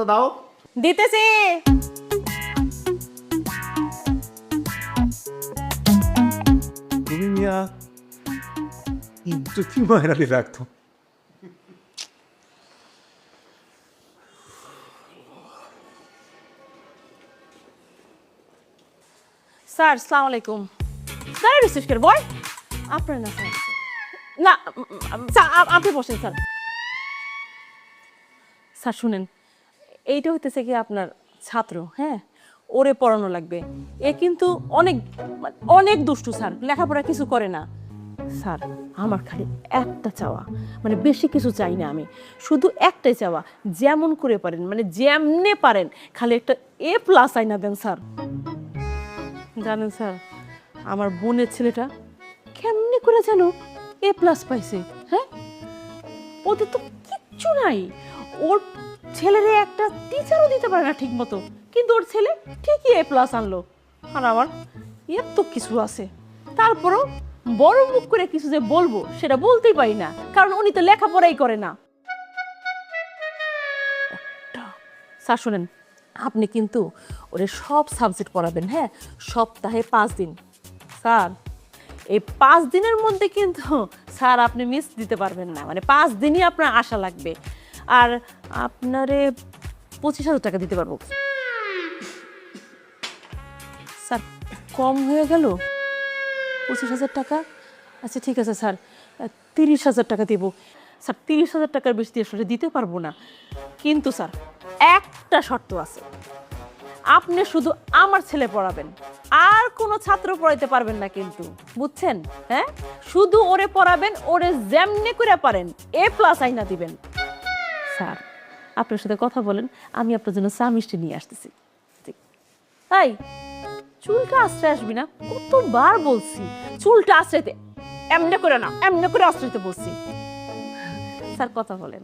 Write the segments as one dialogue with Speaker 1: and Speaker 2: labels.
Speaker 1: দাও
Speaker 2: দিতেছি।
Speaker 1: তুমি মিয়া ইজ্জতি মায়েরালি রাখতো।
Speaker 2: স্যার আসসালামু আলাইকুম। স্যার রিসিভ করে বয় আপনার না স্যার, না স্যার আপনি বসেন স্যার। স্যার শুনেন, এইটা হইতেছে কি আপনার ছাত্র, হ্যাঁ ওরে পড়ানো লাগবে। এ কিন্তু অনেক অনেক দুষ্টু স্যার, লেখাপড়া কিছু করে না স্যার। আমার খালি একটা চাওয়া, মানে বেশি কিছু চাই না আমি, শুধু একটাই চাওয়া, যেমন করে পারেন মানে যেমনে পারেন খালি একটা A+ আইনা দেন স্যার। জানেন স্যার, আমার বোনের ছেলেটা কেমনে করে যেন A+ পাইছে, হ্যাঁ ওদের তো কিচ্ছু নাই। ওর ছেলেরে একটা টিচারও দিতে পারে না ঠিক মতো, কিন্তু ওর ছেলে ঠিকই A+ আনলো। আর আমার এত কিছু আছে, তারপরও বড় মুখ করে কিছু যে বলবো সেটা বলতেই পারি না, কারণ উনি তো লেখাপড়াই করে না। স্যার শুনেন, আপনি কিন্তু ওরে সব সাবজেক্ট পড়াবেন, হ্যাঁ সপ্তাহে 5 দিন। স্যার এই 5 দিনের মধ্যে কিন্তু স্যার আপনি মিস দিতে পারবেন না, মানে 5 দিনই আপনার আশা লাগবে। আর আপনারে 25,000 টাকা দিতে পারবো। স্যার কম হয়ে গেল 25,000 টাকা? আচ্ছা ঠিক আছে স্যার, 30,000 টাকা দেবো। স্যার 30,000 টাকার বেশি দিয়ে আসলে দিতে পারবো না, কিন্তু স্যার একটা শর্ত আছে, আপনি শুধু আমার ছেলে পড়াবেন, আর কোনো ছাত্র পড়াইতে পারবেন না কিন্তু, বুঝছেন? হ্যাঁ শুধু ওরে পড়াবেন, ওরে যেমনি করে পারেন A+ আইনা দিবেন। স্যার আপনার সাথে কথা বলেন, আমি আপনার জন্য চা মিষ্টি নিয়ে আসতেছি। তাই চুলটা আশ্রয় আসবি না, কতবার বলছি চুলটা আশ্রয়তে, এমনি করে না এমনি করে আশ্রয়তে বলছি। স্যার কথা বলেন।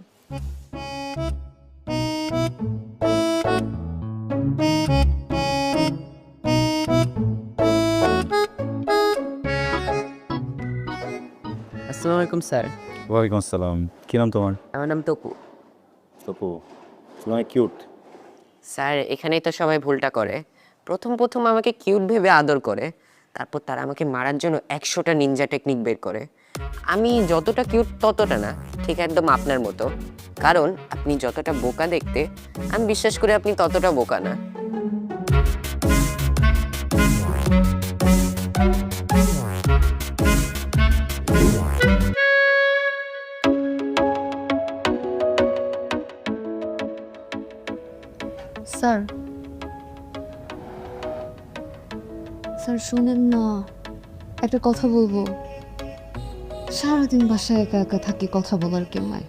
Speaker 3: আসসালামু আলাইকুম স্যার।
Speaker 4: ওয়ালাইকুম আসসালাম। কি নাম তোমার?
Speaker 3: আমার নাম তপু।
Speaker 4: তপু, তোমার কিউট।
Speaker 3: স্যার এখানেই তো সবাই ভুলটা করে, প্রথম প্রথম আমাকে কিউট ভেবে আদর করে, তারপর তারা আমাকে মারার জন্য 100টা নিনজা টেকনিক বের করে। আমি যতটা কিউট ততটা না, ঠিক একদম আপনার মতো, কারণ আপনি যতটা বোকা দেখতে, আমি বিশ্বাস করি আপনি ততটা বোকা না।
Speaker 5: স্যার স্যার শুনেন না, একটা কথা বলবো। সারাদিন বাসায় একা একা থাকি, কথা বলার কেউ নাই।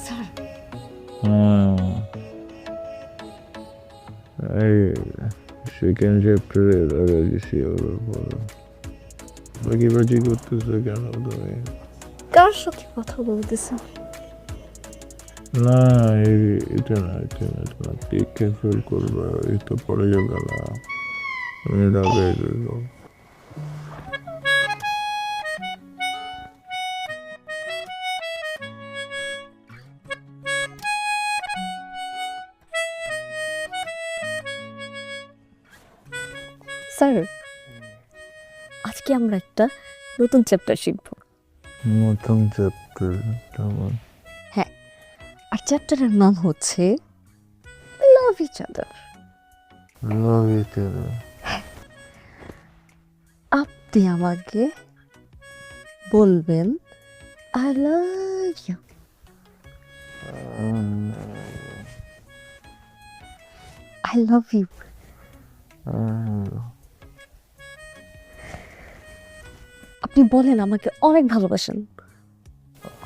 Speaker 5: স্যার
Speaker 6: এই সেকেন্ড চ্যাপ্টারে লাগা গেছি ওর উপর। বাকি করতেছে কেন তুমি?
Speaker 5: কার সাথে কথা বলতেছেন?
Speaker 6: না এটা না, এটা না, তোমার টেকে ফেল করবা, এই তো পড়ে যাবে না, আমি ডাকে দেবো।
Speaker 5: স্যার আজকে আমরা একটা নতুন চ্যাপ্টার শিখব।
Speaker 6: নতুন চ্যাপ্টার কেমন?
Speaker 5: হ্যাঁ, আর চ্যাপ্টারের নাম হচ্ছে লাভ ইচ আদার।
Speaker 6: লাভ ইচ আদার।
Speaker 5: আপনি আমাকে বলবেন I love you. I love you. আপনি বলেন আমাকে অনেক ভালোবাসেন।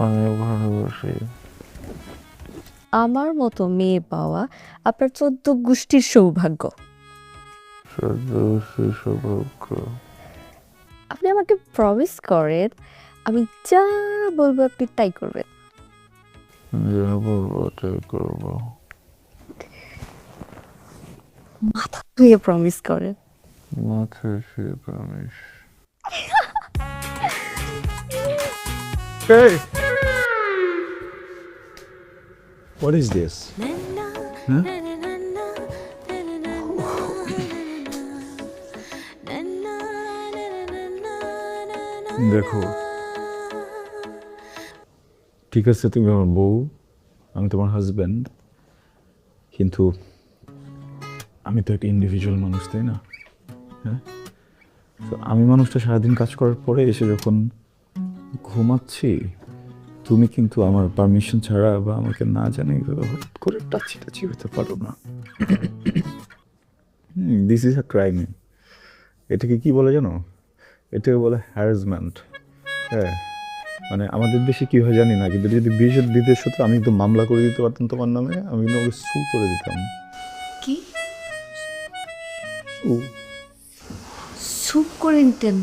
Speaker 6: অনেক ভালোবাসি।
Speaker 5: আমার মতো মেয়ে পাওয়া আপনার 14 গোষ্ঠীর সৌভাগ্য।
Speaker 6: সৌভাগ্য।
Speaker 5: আপনি আমাকে প্রমিস করেন, আমি যা বলবো আপনি তাই করবেন।
Speaker 6: যা বলবো তাই করবো।
Speaker 5: মাথা ধুয়ে প্রমিস করেন।
Speaker 6: মাথায় শুয়ে প্রমিস।
Speaker 1: এই
Speaker 4: হোয়াট ইজ দিস?
Speaker 6: দেখো, ঠিক আছে তুমি আমার বউ, আমি তোমার হাজব্যান্ড, কিন্তু আমি তো একটা ইন্ডিভিজুয়াল মানুষ, তাই না? হ্যাঁ, তো আমি মানুষটা সারাদিন কাজ করার পরে এসে যখন ঘুমাচ্ছি, তুমি কিন্তু আমার পারমিশন ছাড়া বা আমাকে না জানে এইভাবে হঠাৎ করে টাচি হতে পারো না। This is a crime. এটাকে কি বলে জানো? এটাকে বলে হ্যারাসমেন্ট। হ্যাঁ, মানে আমাদের দেশে কি হয় জানি না, কিন্তু যদি বিদেশ হতো আমি তো মামলা করে দিতে পারতাম তোমার নামে, আমি কিন্তু ওকে সু করে দিতাম।
Speaker 5: কি
Speaker 6: ও
Speaker 5: সুপ করে নিতেন?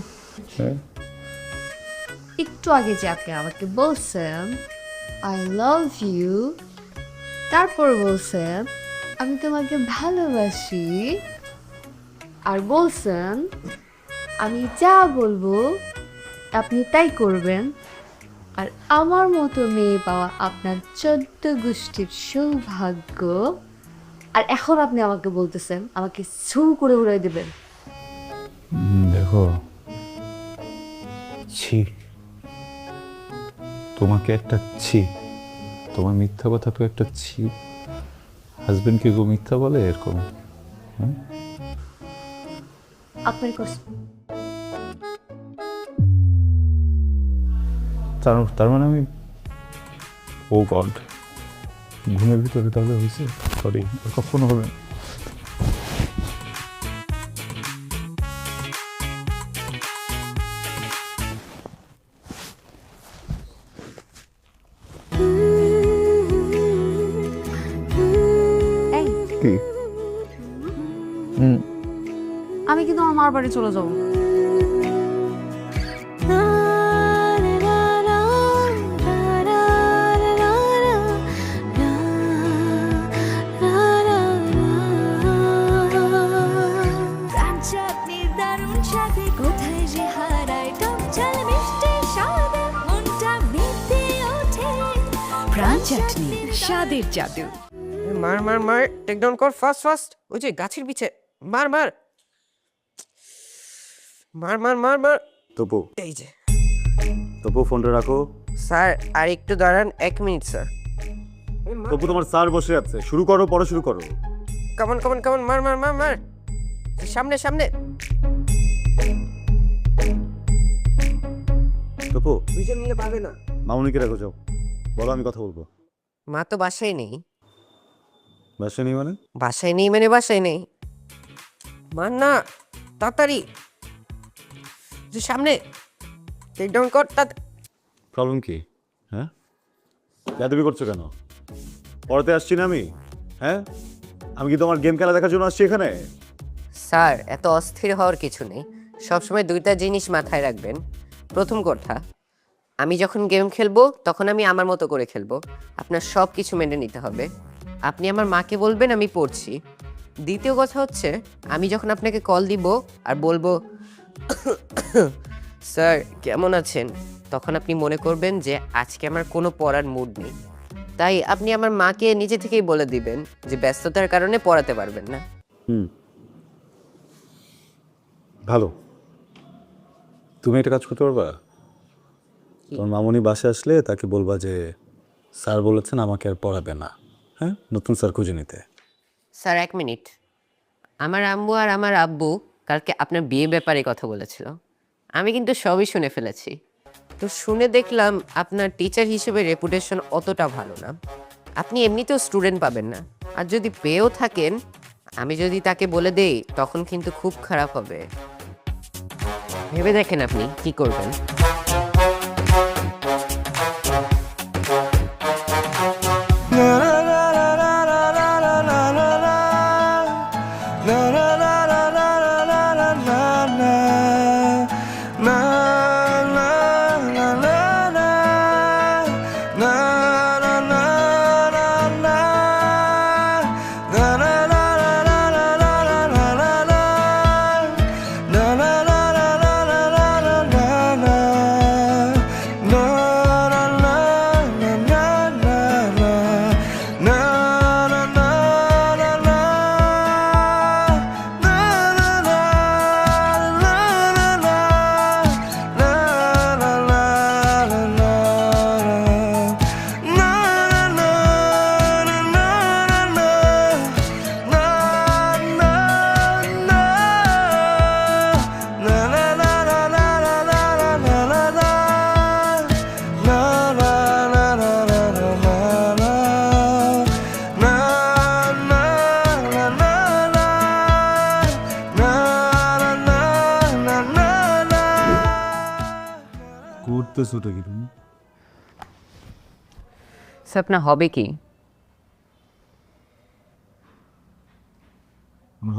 Speaker 6: হ্যাঁ,
Speaker 5: একটু আগে যে আপনি আমাকে বলছেন আই লাভ ইউ, তারপর বলছেন আমি তোমাকে ভালোবাসি, আর বলছেন আমি যা বলবো আপনি তাই করবেন, আর আমার মতো মেয়ে পাওয়া আপনার 14 গোষ্ঠীর সৌভাগ্য, আর এখন আপনি আমাকে বলতেছেন আমাকে ছু করে উড়াই দেবেন।
Speaker 6: দেখো, ছি, তোমাকে একটা ছি, তোমার মিথ্যা কথা তো একটা ছি। হাজবেন্ডকে গো মিথ্যা বলে এরকম? হ্যাঁ,
Speaker 5: আপনার কষ্ট
Speaker 6: তার মানে আমি, ও গড, ঘুমের ভিতরে তাহলে হয়েছে? সরি, কখনো হবে না।
Speaker 5: এই,
Speaker 6: কি?
Speaker 5: আমি কিন্তু আমার মার বাড়ি চলে যাবো।
Speaker 1: চাটনি স্বাদের জাদু।
Speaker 3: মার মার মার, টেক ডাউন কর ফাস্ট ফাস্ট। ওই যে গাছের পিছে মার মার মার মার মার মার।
Speaker 4: তপু,
Speaker 3: এই যে
Speaker 4: তপু ফোনটা রাখো।
Speaker 3: স্যার আর একটু দাঁড়ান, 1 মিনিট স্যার।
Speaker 4: তপু তোমার স্যার বসে আছে, শুরু করো, পরে শুরু করো।
Speaker 3: কামন কামন কামন, মার মার মার মার, সামনে সামনে।
Speaker 4: তপু,
Speaker 3: দুইজন মিলে পাবে না।
Speaker 4: মামুনিকে রাখো, যাও, বলো আমি কথা বলবো।
Speaker 3: মা তো বাসায় নেই।
Speaker 4: বাসা নেই মানে?
Speaker 3: বাসায় নেই মানে বাসায় নেই। মার না, তাড়াতাড়ি যে সামনে, টেক ডাউন কর।
Speaker 4: প্রবলেম কি? হ্যাঁ, যাদবি করছো কেন? পড়াতে আসছি না আমি? হ্যাঁ, আমি কি তোমার গেম খেলা দেখার জন্য আসছি এখানে?
Speaker 3: স্যার এত অস্থির হওয়ার কিছু নেই, সবসময় দুইটা জিনিস মাথায় রাখবেন। প্রথম কথা, আমি যখন গেম খেলবো তখন আমি আমার মতো করে খেলবো, আপনার সব কিছু মেনে নিতে হবে। আপনি আমার মাকে বলবেন আমি পড়ছি। দ্বিতীয় কথা হচ্ছে, আমি যখন আপনাকে কল দিব আর বলবো স্যার কেমন আছেন, তখন আপনি মনে করবেন যে আজকে আমার কোনো পড়ার মুড নেই। তাই আপনি আমার মাকে নিজে থেকেই বলে দিবেন যে ব্যস্ততার কারণে পড়াতে পারবেন না।
Speaker 4: ভালো, তুমি একটা কাজ করতে পারবা? তোমার মামুনি বাসে আসলে তাকে বলবা যে স্যার বলেছেন আমাকে আর পড়াবে না, হ্যাঁ, নতুন স্যার খুঁজে নিতে।
Speaker 3: স্যার 1 মিনিট, আমার আম্মু আর আমার আব্বু কালকে আপনার বিয়ে ব্যাপারে কথা বলেছিল, আমি কিন্তু সবই শুনে ফেলেছি। তো শুনে দেখলাম আপনার টিচার হিসেবে রেপুটেশন অতটা ভালো না, আপনি এমনিতেও স্টুডেন্ট পাবেন না, আর যদি পেয়েও থাকেন আমি যদি তাকে বলে দেই তখন কিন্তু খুব খারাপ হবে। ভেবে দেখেন আপনি কি করবেন।
Speaker 4: করতেছোটা কি তুমি?
Speaker 3: স্বপ্না হবে কি?
Speaker 4: আমার